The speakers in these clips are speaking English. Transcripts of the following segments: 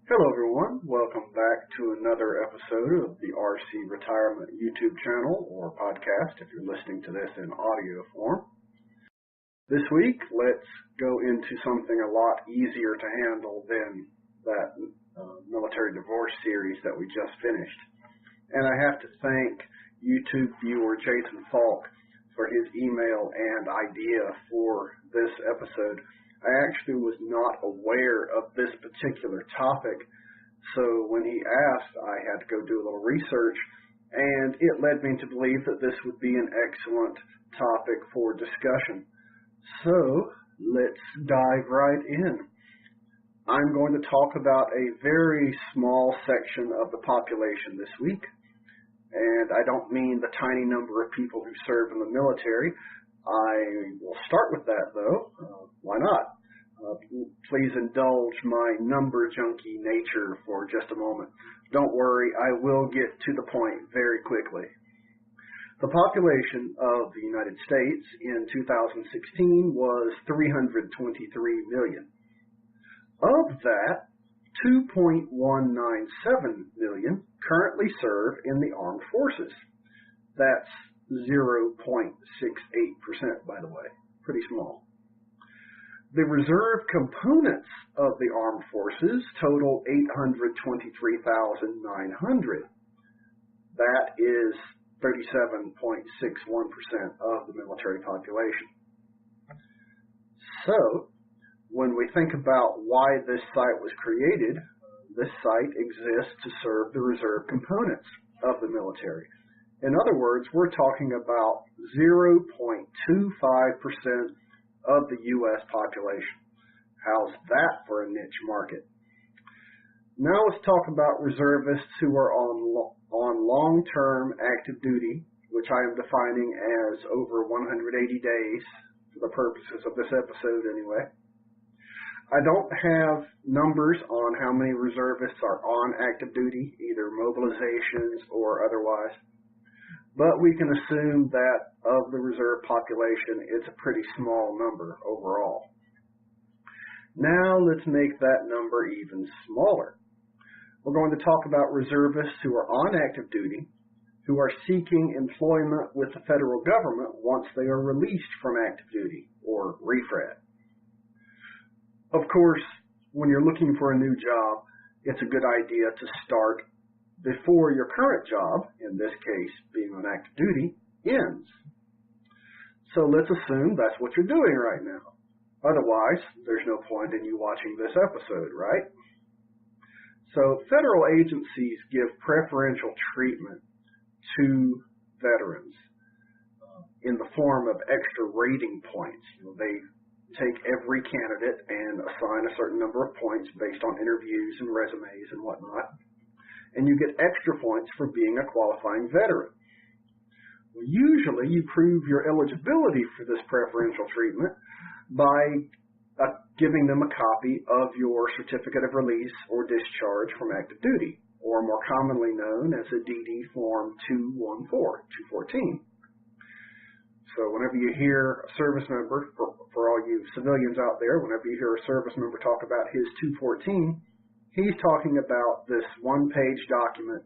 Hello everyone, welcome back to another episode of the RC Retirement YouTube channel or podcast if you're listening to this in audio form. This week, let's go into something a lot easier to handle than that military divorce series that we just finished. And I have to thank YouTube viewer Jason Falk for his email and idea for this episode. I actually was not aware of this particular topic, so when he asked, I had to go do a little research, and it led me to believe that this would be an excellent topic for discussion. So, let's dive right in. I'm going to talk about a very small section of the population this week, and I don't mean the tiny number of people who serve in the military. I will start with that, though. Why not? Please indulge my number junkie nature for just a moment. Don't worry, I will get to the point very quickly. The population of the United States in 2016 was 323 million. Of that, 2.197 million currently serve in the armed forces. That's 0.68%, by the way. Pretty small. The reserve components of the armed forces total 823,900. That is 37.61% of the military population. So, when we think about why this site was created, this site exists to serve the reserve components of the military. In other words, we're talking about 0.25% of the U.S. population. How's that for a niche market? Now let's talk about reservists who are on long-term active duty, which I am defining as over 180 days for the purposes of this episode anyway. I don't have numbers on how many reservists are on active duty, either mobilizations or otherwise. But we can assume that of the reserve population, it's a pretty small number overall. Now let's make that number even smaller. We're going to talk about reservists who are on active duty, who are seeking employment with the federal government once they are released from active duty, or refred. Of course, when you're looking for a new job, it's a good idea to start before your current job, in this case being on active duty, ends. So let's assume that's what you're doing right now. Otherwise, there's no point in you watching this episode, right? So federal agencies give preferential treatment to veterans in the form of extra rating points. They take every candidate and assign a certain number of points based on interviews and resumes and whatnot. And you get extra points for being a qualifying veteran. Well, usually you prove your eligibility for this preferential treatment by giving them a copy of your certificate of release or discharge from active duty, or more commonly known as a DD Form 214. So whenever you hear a service member, for all you civilians out there, whenever you hear a service member talk about his 214, he's talking about this one-page document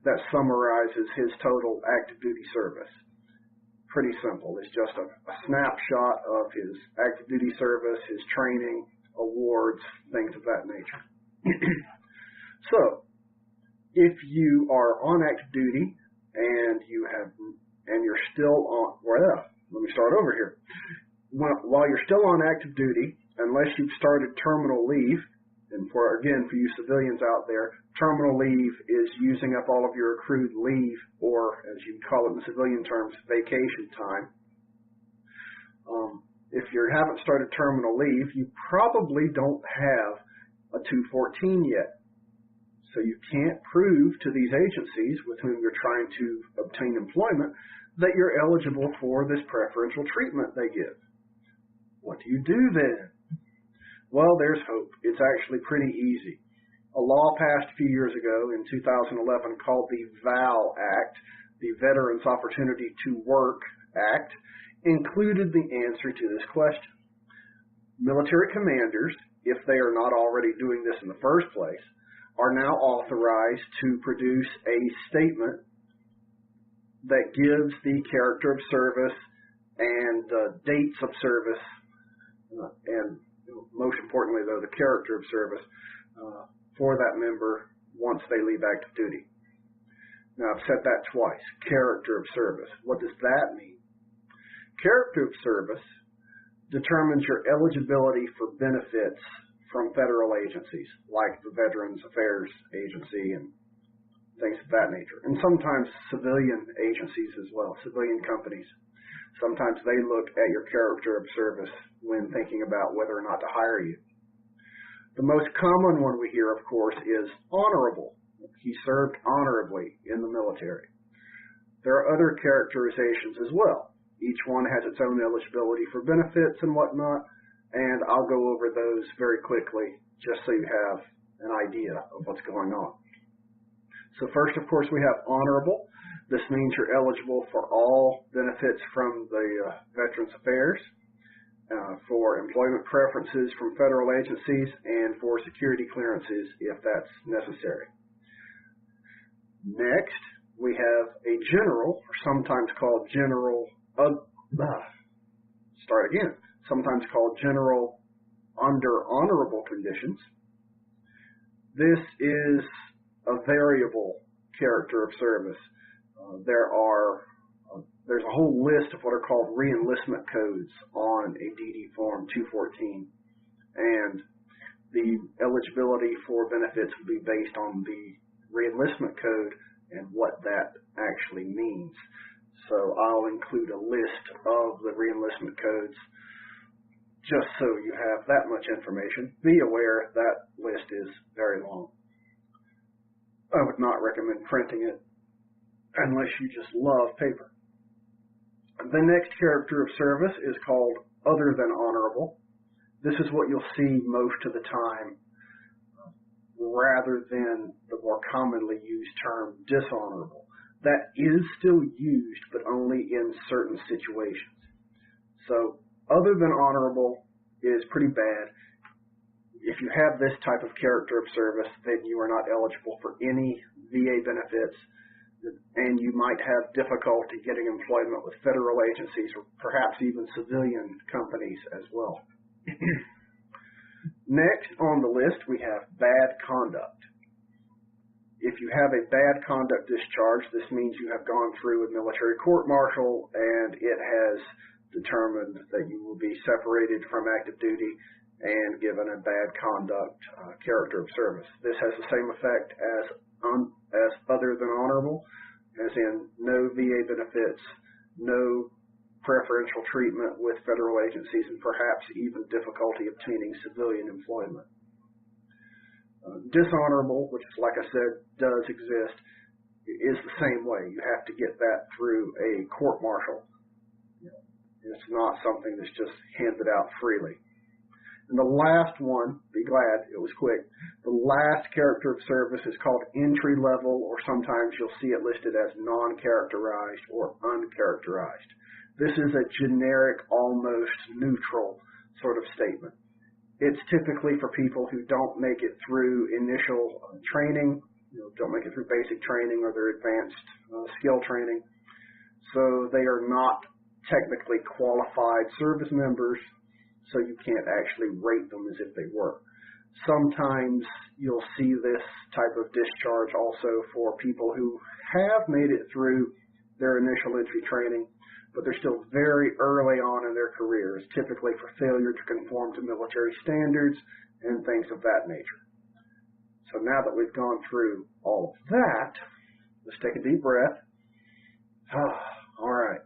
that summarizes his total active duty service. Pretty simple. It's just a snapshot of his active duty service, his training, awards, things of that nature. So, if you are on active duty and you're still on, let me start over here. While you're still on active duty, unless you've started terminal leave, and for you civilians out there, terminal leave is using up all of your accrued leave, or as you call it in civilian terms, vacation time. If you haven't started terminal leave, you probably don't have a 214 yet. So you can't prove to these agencies with whom you're trying to obtain employment that you're eligible for this preferential treatment they give. What do you do then? Well, there's hope. It's actually pretty easy. A law passed a few years ago in 2011 called the VAL Act, the Veterans Opportunity to Work Act, included the answer to this question. Military commanders, if they are not already doing this in the first place, are now authorized to produce a statement that gives the character of service and dates of service, and most importantly, though, the character of service for that member once they leave active duty. Now, I've said that twice, character of service. What does that mean? Character of service determines your eligibility for benefits from federal agencies, like the Veterans Affairs Agency and things of that nature. And sometimes civilian agencies as well, civilian companies. Sometimes they look at your character of service when thinking about whether or not to hire you. The most common one we hear, of course, is honorable. He served honorably in the military. There are other characterizations as well. Each one has its own eligibility for benefits and whatnot, and I'll go over those very quickly just so you have an idea of what's going on. So first, of course, we have honorable. This means you're eligible for all benefits from the Veterans Affairs, for employment preferences from federal agencies, and for security clearances if that's necessary. Next, we have a general, or sometimes called sometimes called general under honorable conditions. This is a variable character of service. There's a whole list of what are called reenlistment codes on a DD Form 214, and the eligibility for benefits will be based on the reenlistment code and what that actually means. So I'll include a list of the reenlistment codes just so you have that much information. Be aware that list is very long. I would not recommend printing it unless you just love paper. The next character of service is called other than honorable. This is what you'll see most of the time rather than the more commonly used term dishonorable. That is still used, but only in certain situations. So, other than honorable is pretty bad. If you have this type of character of service, then you are not eligible for any VA benefits, and you might have difficulty getting employment with federal agencies or perhaps even civilian companies as well. Next on the list, we have bad conduct. If you have a bad conduct discharge, this means you have gone through a military court-martial and it has determined that you will be separated from active duty and given a bad conduct character of service. This has the same effect as other than honorable, as in no VA benefits, no preferential treatment with federal agencies, and perhaps even difficulty obtaining civilian employment. Dishonorable, which, like I said, does exist, is the same way. You have to get that through a court-martial. It's not something that's just handed out freely. And the last one, be glad it was quick, the last character of service is called entry level, or sometimes you'll see it listed as non-characterized or uncharacterized. This is a generic, almost neutral sort of statement. It's typically for people who don't make it through initial training, don't make it through basic training or their advanced skill training. So they are not technically qualified service members, so you can't actually rate them as if they were. Sometimes you'll see this type of discharge also for people who have made it through their initial entry training, but they're still very early on in their careers, typically for failure to conform to military standards and things of that nature. So now that we've gone through all of that, let's take a deep breath. All right.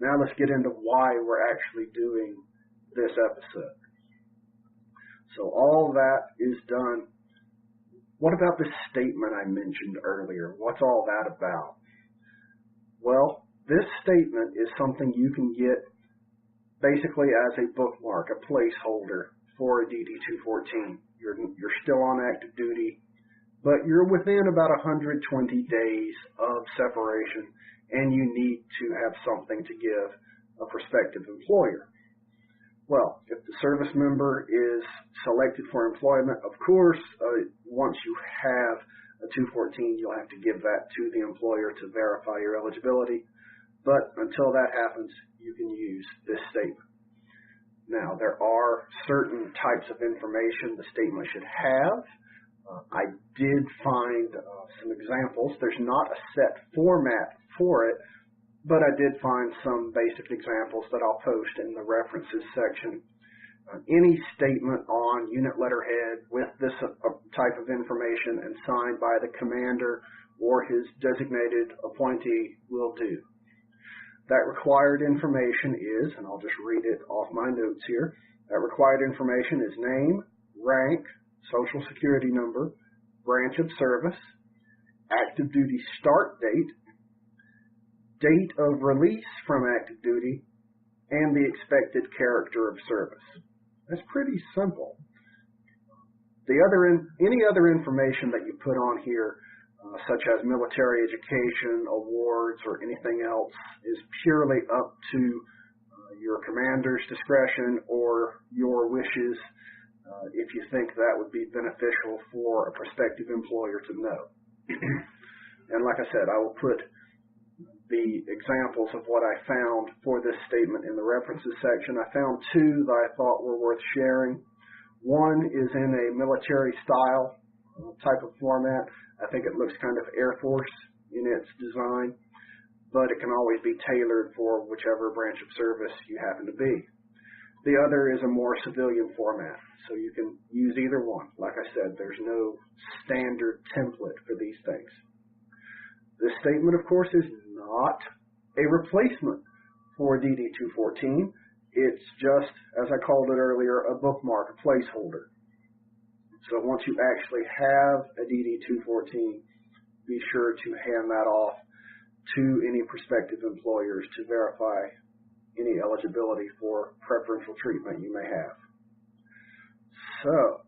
Now let's get into why we're actually doing this episode. So all that is done. What about this statement I mentioned earlier? What's all that about? Well, this statement is something you can get basically as a bookmark, a placeholder for a DD-214. You're still on active duty, but you're within about 120 days of separation, and you need to have something to give a prospective employer. Well, if the service member is selected for employment, of course, once you have a 214, you'll have to give that to the employer to verify your eligibility. But until that happens, you can use this statement. Now, there are certain types of information the statement should have. I did find some examples. There's not a set format for it, but I did find some basic examples that I'll post in the references section. Any statement on unit letterhead with this type of information and signed by the commander or his designated appointee will do. That required information is, and I'll just read it off my notes here, that required information is name, rank, social security number, branch of service, active duty start date, date of release from active duty, and the expected character of service. That's pretty simple. Any other information that you put on here, such as military education, awards, or anything else, is purely up to your commander's discretion or your wishes, if you think that would be beneficial for a prospective employer to know. And like I said, I will put the examples of what I found for this statement in the references section. I found two that I thought were worth sharing. One is in a military style type of format. I think it looks kind of Air Force in its design, but it can always be tailored for whichever branch of service you happen to be. The other is a more civilian format, so you can use either one. Like I said, there's no standard template for these things. This statement, of course, is not a replacement for DD-214. It's just, as I called it earlier, a bookmark, a placeholder. So once you actually have a DD-214, be sure to hand that off to any prospective employers to verify any eligibility for preferential treatment you may have. So,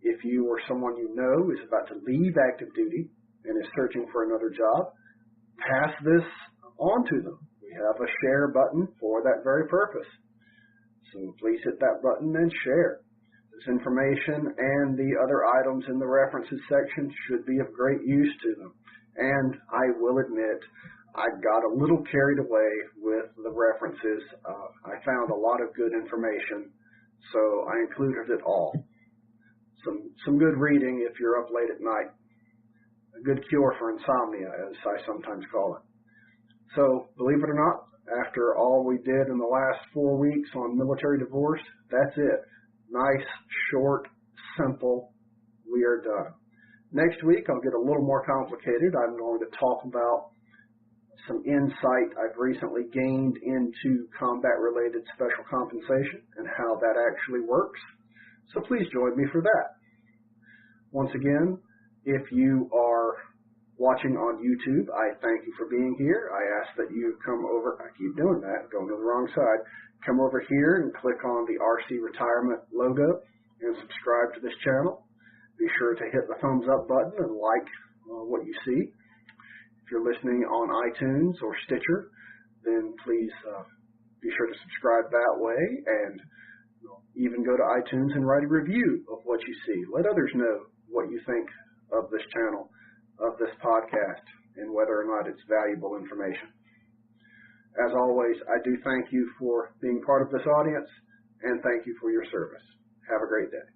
if you or someone you know is about to leave active duty and is searching for another job, pass this on to them. We have a share button for that very purpose. So please hit that button and share. This information and the other items in the references section should be of great use to them. And I will admit, I got a little carried away with the references. I found a lot of good information, so I included it all. Some good reading if you're up late at night. A good cure for insomnia, as I sometimes call it. So, believe it or not, after all we did in the last 4 weeks on military divorce, that's it. Nice, short, simple, we are done. Next week, I'll get a little more complicated. I'm going to talk about some insight I've recently gained into combat-related special compensation and how that actually works. So please join me for that. Once again, if you are watching on YouTube, I thank you for being here. I ask that you come over. I keep doing that, going to the wrong side. Come over here and click on the RC Retirement logo and subscribe to this channel. Be sure to hit the thumbs up button and like what you see. If you're listening on iTunes or Stitcher, then please be sure to subscribe that way, and even go to iTunes and write a review of what you see. Let others know what you think of this channel, of this podcast, and whether or not it's valuable information. As always, I do thank you for being part of this audience, and thank you for your service. Have a great day.